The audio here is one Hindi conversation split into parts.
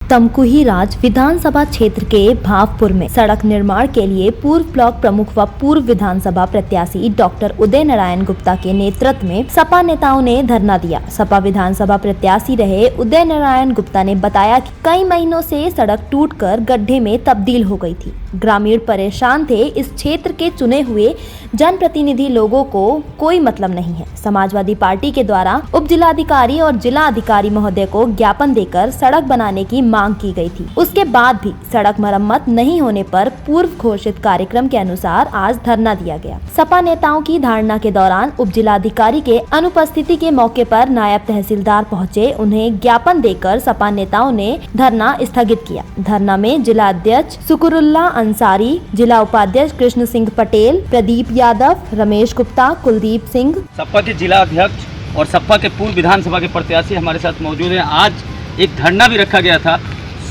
तमकुही राज विधानसभा क्षेत्र के भावपुर में सड़क निर्माण के लिए पूर्व ब्लॉक प्रमुख व पूर्व विधानसभा प्रत्याशी डॉक्टर उदय नारायण गुप्ता के नेतृत्व में सपा नेताओं ने धरना दिया। सपा विधानसभा प्रत्याशी रहे उदय नारायण गुप्ता ने बताया कि कई महीनों से सड़क टूटकर गड्ढे में तब्दील हो गई थी। ग्रामीण परेशान थे। इस क्षेत्र के चुने हुए जनप्रतिनिधि लोगों को कोई मतलब नहीं है। समाजवादी पार्टी के द्वारा उप जिलाधिकारी और जिला अधिकारी महोदय को ज्ञापन देकर सड़क बनाने की मांग की गई थी। उसके बाद भी सड़क मरम्मत नहीं होने पर पूर्व घोषित कार्यक्रम के अनुसार आज धरना दिया गया। सपा नेताओं की धारणा के दौरान उप जिलाधिकारी के अनुपस्थिति के मौके पर नायब तहसीलदार पहुंचे। उन्हें ज्ञापन देकर सपा नेताओं ने धरना स्थगित किया। धरना में जिला अध्यक्ष सुकुरुल्ला अंसारी, जिला उपाध्यक्ष कृष्ण सिंह पटेल, प्रदीप यादव, रमेश गुप्ता, कुलदीप सिंह, सपा के जिला अध्यक्ष और सपा के पूर्व विधानसभा के प्रत्याशी हमारे साथ मौजूद हैं। आज एक धरना भी रखा गया था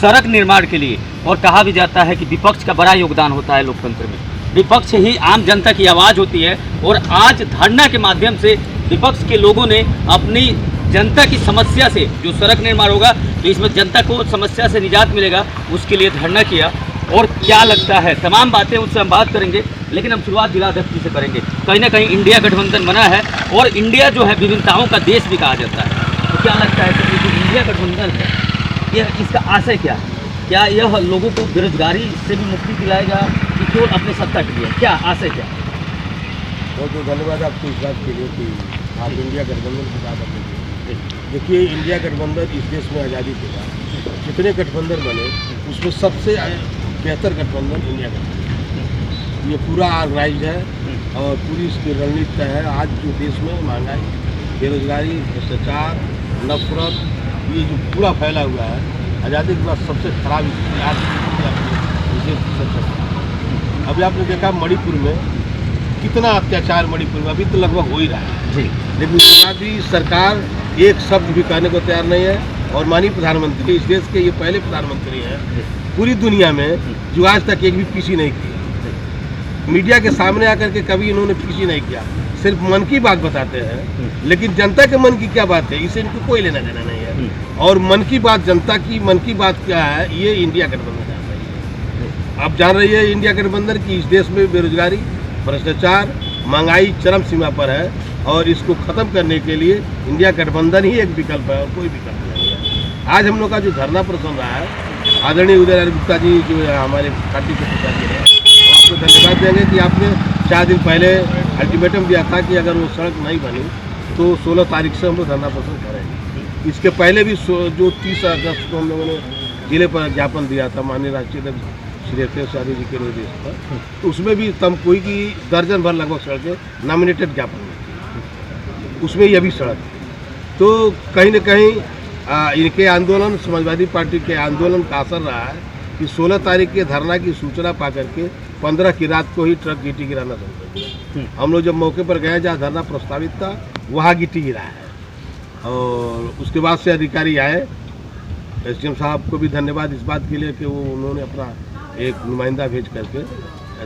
सड़क निर्माण के लिए और कहा भी जाता है कि विपक्ष का बड़ा योगदान होता है लोकतंत्र में। विपक्ष ही आम जनता की आवाज़ होती है और आज धरना के माध्यम से विपक्ष के लोगों ने अपनी जनता की समस्या से, जो सड़क निर्माण होगा तो इसमें जनता को समस्या से निजात मिलेगा, उसके लिए धरना किया। और क्या लगता है, तमाम बातें उससे हम बात करेंगे, लेकिन हम शुरुआत जिला अध्यक्ष जी से करेंगे। कहीं ना कहीं इंडिया गठबंधन बना है और इंडिया जो है विभिन्नताओं का देश भी कहा जाता है। तो क्या लगता है कि जो इंडिया गठबंधन है, यह इसका आशय क्या है? क्या यह लोगों को बेरोजगारी से भी मुक्ति दिलाएगा कि केवल अपने सत्ता के लिए? क्या आशय क्या है? बहुत बहुत धन्यवाद आपको इस बात के लिए कि आप इंडिया गठबंधन की बात करते हैं। देखिए, इंडिया गठबंधन इस देश में आज़ादी के बाद जितने गठबंधन बने उसमें सबसे बेहतर गठबंधन इंडिया गठबंधन। ये पूरा ऑर्गेनाइज है और पूरी इसकी रणनीति है। आज जो देश में महंगाई, बेरोजगारी, भ्रष्टाचार, नफरत, ये जो पूरा फैला हुआ है, आज़ादी के बाद सबसे खराब स्थिति आज अभी आपने देखा मणिपुर में कितना अत्याचार, मणिपुर में अभी तो लगभग हो ही रहा है जी, लेकिन उसके बाद भी सरकार एक शब्द भी कहने को तैयार नहीं है। और माननीय प्रधानमंत्री, इस देश के ये पहले प्रधानमंत्री हैं पूरी दुनिया में जो आज तक एक भी पीसी नहीं की। मीडिया के सामने आकर के कभी इन्होंने पीसी नहीं किया, सिर्फ मन की बात बताते हैं, लेकिन जनता के मन की क्या बात है इसे इनको कोई लेना देना नहीं है। और मन की बात, जनता की मन की बात क्या है, ये इंडिया गठबंधन जान रही है। आप जान रही है इंडिया गठबंधन की इस देश में बेरोजगारी, भ्रष्टाचार, महंगाई चरम सीमा पर है और इसको खत्म करने के लिए इंडिया गठबंधन ही एक विकल्प है और कोई विकल्प नहीं है। आज हम लोग का जो धरना प्रदर्शन रहा है, आदरणीय उदय नारायण गुप्ता जी जो हमारे पार्टी के प्रत्याशी हैं, आपको धन्यवाद देंगे कि आपने 4 दिन पहले अल्टीमेटम दिया था कि अगर वो सड़क नहीं बनी तो 16 तारीख से हम लोग धरना प्रदर्शन करेंगे। इसके पहले भी जो 30 अगस्त को हम लोगों ने जिले पर ज्ञापन दिया था माननीय राष्ट्रीय अध्यक्ष श्री अखिलेश यादव जी के निर्देश पर, तो उसमें भी तमकुही की दर्जन भर लगभग सड़कें नॉमिनेटेड ज्ञापन में थी, उसमें यह भी सड़क। तो कहीं न कहीं इनके आंदोलन, समाजवादी पार्टी के आंदोलन का असर रहा है कि 16 तारीख के धरना की सूचना पा करके 15 की रात को ही ट्रक गिट्टी गिराना शुरू कर दिया। हम लोग जब मौके पर गए जहाँ धरना प्रस्तावित था वहाँ गिट्टी गिरा है। और उसके बाद से अधिकारी आए, एसडीएम साहब को भी धन्यवाद इस बात के लिए कि वो उन्होंने अपना एक नुमाइंदा भेज करके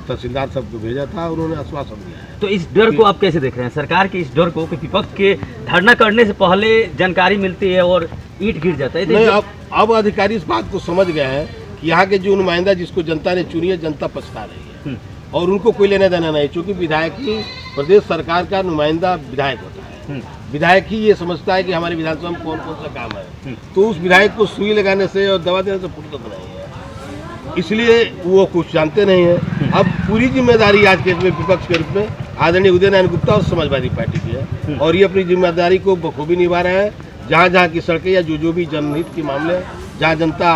तहसीलदार साहब को भेजा था और उन्होंने आश्वासन दिया है। तो इस डर को आप कैसे देख रहे हैं, सरकार के इस डर को कि विपक्ष के धरना करने से पहले जानकारी मिलती है और ईंट गिर जाता है? नहीं, अब अधिकारी इस बात को समझ गए हैं कि यहाँ के जो नुमाइंदा जिसको जनता ने चुनी है, जनता पछता रही है और उनको कोई लेना देना नहीं, क्योंकि विधायक ही प्रदेश सरकार का नुमाइंदा विधायक होता है। विधायक ही ये समझता है कि हमारे विधानसभा में कौन कौन सा काम है, तो उस विधायक को सुई लगाने से और दवा देने से फुर्सत नहीं है, इसलिए वो कुछ जानते नहीं है। अब पूरी जिम्मेदारी आज के विपक्ष के रूप में आदरणीय उदय नारायण गुप्ता और समाजवादी पार्टी की है और ये अपनी जिम्मेदारी को बखूबी निभा रहे हैं। जहाँ जहाँ की सड़कें या जो भी जनहित के मामले, जहाँ जनता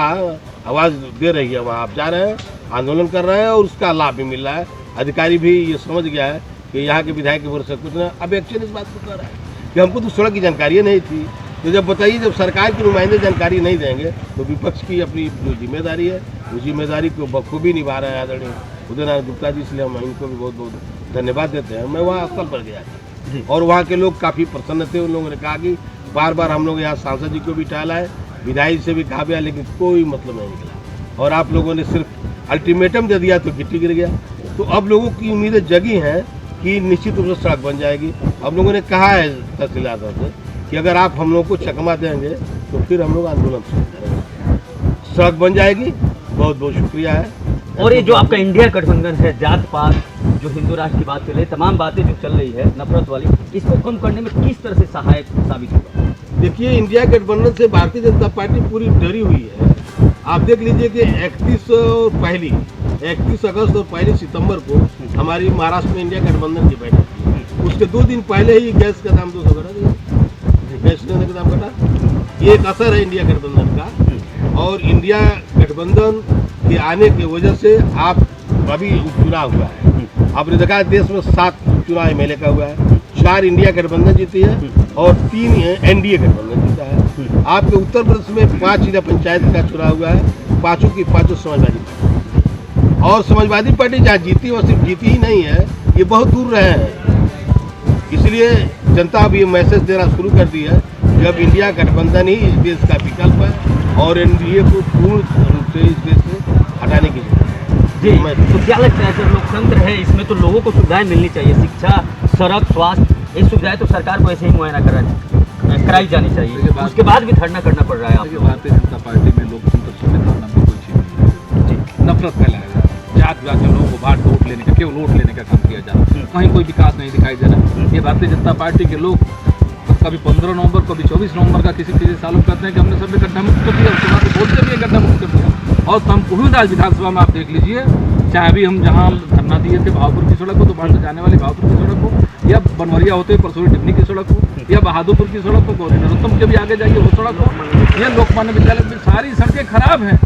आवाज़ दे रही है वहाँ आप जा रहे हैं, आंदोलन कर रहे हैं और उसका लाभ भी मिल रहा है। अधिकारी भी ये समझ गया है कि यहाँ के विधायक की भरोसे कुछ ना। अब एक्शन इस बात को कर रहा है कि हमको तो सड़क की जानकारी नहीं थी, तो जब बताइए जब सरकार के नुमाइंदे जानकारी नहीं देंगे तो विपक्ष की अपनी जो जिम्मेदारी है उस जिम्मेदारी को बखूबी निभा रहे हैं आदरणीय उदय नारायण गुप्ता जी, इसलिए हम इनको भी बहुत बहुत धन्यवाद देते हैं। मैं वहाँ स्थल पर गया था और वहाँ के लोग काफ़ी प्रसन्न थे। उन लोगों ने कहा कि बार बार हम लोग यहाँ सांसद जी को भी टाला है, विधायक से भी कहा गया, लेकिन कोई मतलब नहीं निकला और आप लोगों ने सिर्फ अल्टीमेटम दे दिया तो गिट्टी गिर गया। तो अब लोगों की उम्मीदें जगी हैं कि निश्चित रूप से सड़क बन जाएगी। अब लोगों ने कहा है तहसीलदार से कि अगर आप हम लोग को चकमा देंगे तो फिर हम लोग आंदोलन शुरू करेंगे। सड़क बन जाएगी। बहुत बहुत शुक्रिया है। और ये जो आपका इंडिया गठबंधन है, जात पात, जो हिंदू राष्ट्र की बात कर रहे हैं, तमाम बातें जो चल रही है नफरत वाली, इसको कम करने में किस तरह से सहायक साबित होगा? देखिए, इंडिया गठबंधन से भारतीय जनता पार्टी पूरी डरी हुई है। आप देख लीजिए कि 31 अगस्त और 1 सितंबर को हमारी महाराष्ट्र में इंडिया गठबंधन की बैठक थी। उसके 2 दिन पहले ही गैस का दाम 200 घटा दिया, गैस सिलेंडर का दाम घटा। ये एक असर है इंडिया गठबंधन का। और इंडिया गठबंधन के आने की वजह से आप अभी उपचुनाव हुआ है। आपने देखा देश में 7 चुनाव एमएलए का हुआ है, 4 इंडिया गठबंधन जीती है और 3 एनडीए गठबंधन जीता है। आपके उत्तर प्रदेश में 5 जिला पंचायत का चुनाव हुआ है, 5 की 5 समाजवादी पार्टी। और समाजवादी पार्टी जहाँ जीती वो सिर्फ जीती ही नहीं है, ये बहुत दूर रहे हैं। इसलिए जनता अब ये मैसेज देना शुरू कर दी है कि अब इंडिया गठबंधन ही इस देश का विकल्प है और एनडीए को पूर्ण रूप से इस देश से हटाने की जरूरत है। जी, तो क्या लगता है जब लोकतंत्र है, इसमें तो लोगों को सुविधाएं मिलनी चाहिए, शिक्षा, सड़क, स्वास्थ्य, ये सुविधाएं तो सरकार को ऐसे ही मुहैया कराई जानी चाहिए। उसके बाद भी धरना करना पड़ रहा है आपको। भारतीय जनता पार्टी में लोकतंत्र संविधान में कोई चीज नहीं है। नफरत फैलाया, जात जात के लोगों को बांट के वोट लेने का, केवल वोट लेने का काम किया जा रहा है। कहीं कोई विकास नहीं दिखाई दे रहा। ये भारतीय जनता पार्टी के लोग कभी 15 नवंबर, कभी 24 नवंबर का किसी सालों कहते हैं कि हमने सब गड्ढा मुक्त कर दिया, उसके बाद बोलते भी गड्ढा मुक्त कर दिया। और हम कुहुदास विधानसभा में आप देख लीजिए, चाहे अभी हम जहाँ धरना दिए थे भावपुर की सड़क हो, तो बाढ़ से जाने वाली भावपुर की सड़क हो, या बनवरिया होते परसोई टिप्पणी की सड़क हो, या बहादुरपुर की सड़क हो, गौरी नरोत्तम के भी आगे जाइए वो सड़क हो, या लोकमान्य विद्यालय में, सारी सड़कें खराब हैं।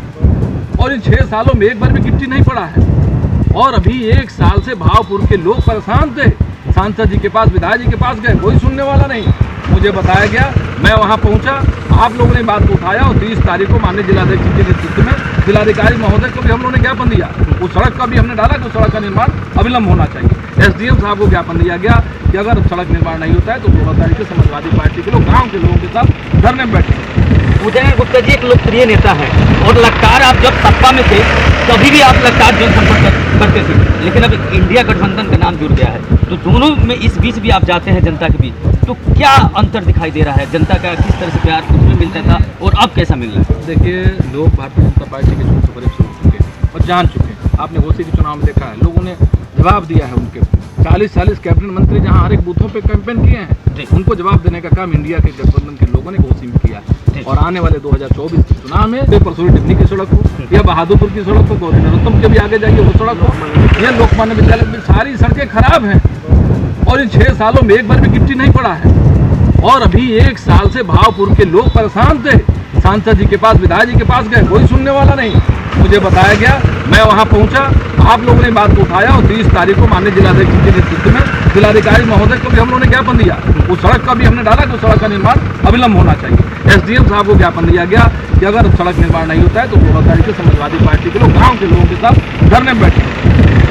और इन 6 सालों में एक बार भी गिट्टी नहीं पड़ा है। और अभी 1 साल से भावपुर के लोग परेशान थे। सांसद जी के पास, विधायक जी के पास गए, कोई सुनने वाला नहीं। मुझे बताया गया, मैं वहां पहुंचा, आप लोगों ने बात को उठाया और 30 तारीख को माननीय जिलाध्यक्ष के नेतृत्व में जिलाधिकारी महोदय को भी हम लोगों ने ज्ञापन दिया। उस सड़क का भी हमने डाला कि उस सड़क का निर्माण अविलंब होना चाहिए। एसडीएम साहब को ज्ञापन दिया गया कि अगर सड़क निर्माण नहीं होता है तो 16 तारीख से समाजवादी पार्टी के लोग गाँव के लोगों के साथ धरने में बैठे। उदय गुप्ता जी एक लोकप्रिय नेता है और लगातार आप जब सत्ता में थे तभी भी आप लगातार जनसंपर्क करते थे, लेकिन अब इंडिया गठबंधन का नाम जुड़ गया है, तो दोनों में इस बीच भी आप जाते हैं जनता के बीच, तो क्या अंतर दिखाई दे रहा है? जनता का किस तरह से प्यार उसमें मिलता था और अब कैसा मिल रहा है? देखिए, लोग भारतीय जनता पार्टी के झूठ को करीब सुन चुके हैं और जान चुके हैं। आपने घोसी के चुनाव में देखा है, लोगों ने जवाब दिया है। उनके 40 कैबिनेट मंत्री जहां हर एक बूथों पे कैंपेन किए हैं, उनको जवाब देने का काम इंडिया के गठबंधन के लोगों ने घोसी में किया है। और आने वाले 2024 के चुनाव में परसोई टिप्पणी की सड़क हो, या बहादुरपुर की सड़क हो, गौरी नरोत्तम के भी आगे जाइए वो सड़क हो, या लोकमान्य विद्यालय में, सारी सड़कें खराब हैं। और इन 6 सालों में एक बार भी गिट्टी नहीं पड़ा है। और अभी 1 साल से भावपुर के लोग परेशान थे। सांसद जी के पास, विधायक जी के पास गए, कोई सुनने वाला नहीं। मुझे बताया गया, मैं वहां पहुंचा, आप लोगों ने बात को उठाया और 30 तारीख को माननीय जिलाध्यक्ष के नेतृत्व में जिलाधिकारी महोदय को भी हम लोगों ने ज्ञापन दिया। उस सड़क का भी हमने डाला कि उस सड़क का निर्माण अविलंब होना चाहिए। एसडीएम साहब को ज्ञापन दिया गया कि अगर सड़क निर्माण नहीं होता है तो 16 तारीख से समाजवादी पार्टी के लोग गाँव के लोगों के साथ धरने में बैठे।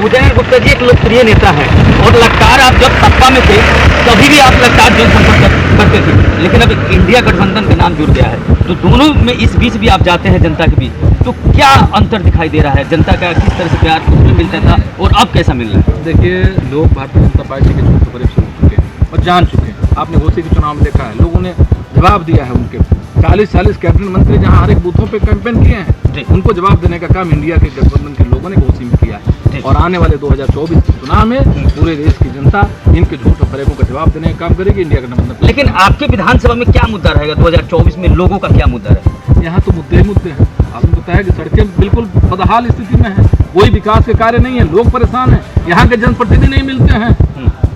उदय गुप्ता जी एक लोकप्रिय नेता है और लगातार आप जब सत्ता में थे तभी भी आप लगातार जनसंपर्क करते थे, लेकिन अब इंडिया गठबंधन का नाम जुड़ गया है, तो दोनों में इस बीच भी आप जाते हैं जनता के बीच, तो क्या अंतर दिखाई दे रहा है? जनता का किस तरह से प्यार उसमें मिलता था और अब कैसा मिल रहा है? देखिए, लोग भारतीय जनता पार्टी के झूठ को करीब सुन चुके हैं और जान चुके हैं। आपने घोसी के चुनाव में देखा है, लोगों ने जवाब दिया है। उनके 40 कैबिनेट मंत्री जहां हर एक बूथों पे कैंपेन किए हैं, उनको जवाब देने का काम इंडिया के गठबंधन के लोगों ने घोसी में किया है। और आने वाले 2024 के चुनाव में पूरे देश की जनता इनके झूठ और फरेबों का जवाब देने का काम करेगी इंडिया गठबंधन। लेकिन आपके विधानसभा में क्या मुद्दा रहेगा 2024 में? लोगों का क्या मुद्दा रहेगा? यहाँ तो मुद्दे ही मुद्दे हैं। आपने बताया कि सड़कें बिल्कुल बदहाल स्थिति में है, कोई विकास के कार्य नहीं है, लोग परेशान हैं, यहाँ के जनप्रतिनिधि नहीं मिलते हैं।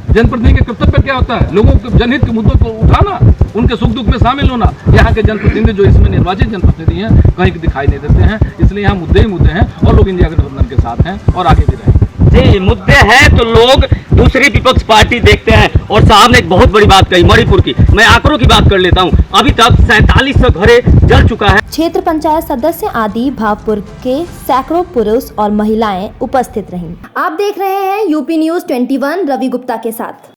जनप्रतिनिधि के कर्तव्य क्या होता है? लोगों के जनहित के मुद्दों को उठाना, उनके सुख दुख में शामिल होना। यहाँ के जनप्रतिनिधि जो इसमें निर्वाचित जनप्रतिनिधि हैं कहीं दिखाई नहीं देते हैं, इसलिए यहाँ मुद्दे ही मुद्दे हैं और लोग इंडिया गठबंधन के साथ हैं और आगे भी रहेंगे। जी, मुद्दे हैं तो लोग दूसरी विपक्ष पार्टी देखते हैं। और साहब ने एक बहुत बड़ी बात कही मणिपुर की, मैं आंकड़ों की बात कर लेता हूँ। अभी तक 4700 घरें जल चुका है। क्षेत्र पंचायत सदस्य आदि भावपुर के सैकड़ों पुरुष और महिलाएं उपस्थित रहीं। आप देख रहे हैं यूपी न्यूज 21 रवि गुप्ता के साथ।